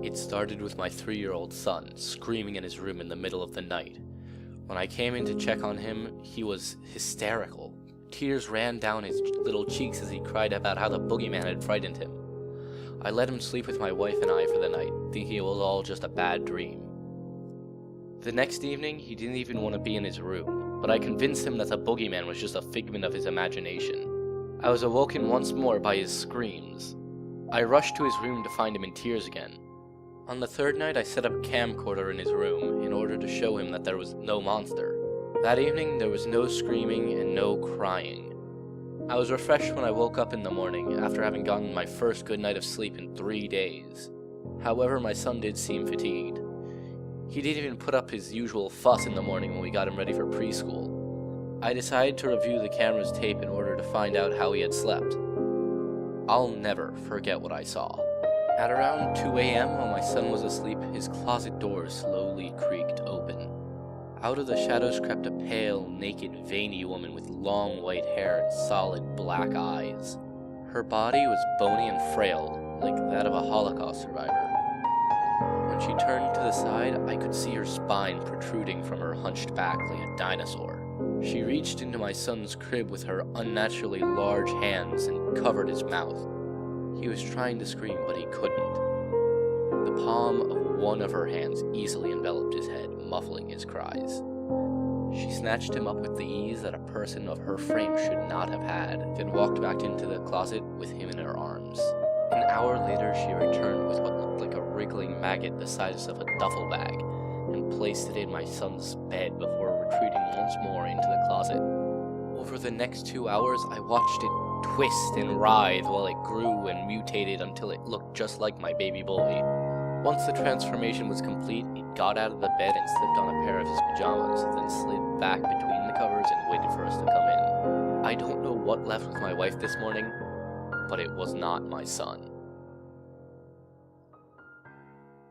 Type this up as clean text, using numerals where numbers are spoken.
It started with my 3-year-old son screaming in his room in the middle of the night. When I came in to check on him, he was hysterical. Tears ran down his little cheeks as he cried about how the boogeyman had frightened him. I let him sleep with my wife and I for the night, thinking it was all just a bad dream. The next evening, he didn't even want to be in his room, but I convinced him that the boogeyman was just a figment of his imagination. I was awoken once more by his screams. I rushed to his room to find him in tears again. On the third night, I set up a camcorder in his room in order to show him that there was no monster. That evening, there was no screaming and no crying. I was refreshed when I woke up in the morning after having gotten my first good night of sleep in 3 days. However, my son did seem fatigued. He didn't even put up his usual fuss in the morning when we got him ready for preschool. I decided to review the camera's tape in order to find out how he had slept. I'll never forget what I saw. At around 2 a.m. when my son was asleep, his closet door slowly creaked open. Out of the shadows crept a pale, naked, veiny woman with long white hair and solid black eyes. Her body was bony and frail, like that of a Holocaust survivor. When she turned to the side, I could see her spine protruding from her hunched back like a dinosaur. She reached into my son's crib with her unnaturally large hands and covered his mouth. He was trying to scream, but he couldn't. The palm of one of her hands easily enveloped his head, muffling his cries. She snatched him up with the ease that a person of her frame should not have had, then walked back into the closet with him in her arms. An hour later, she returned with what looked like a wriggling maggot the size of a duffel bag, and placed it in my son's bed before retreating once more into the closet. Over the next 2 hours, I watched it twist and writhe while it grew and mutated until it looked just like my baby boy. Once the transformation was complete, it got out of the bed and slipped on a pair of his pajamas, then slid back between the covers and waited for us to come in. I don't know what left with my wife this morning, but it was not my son.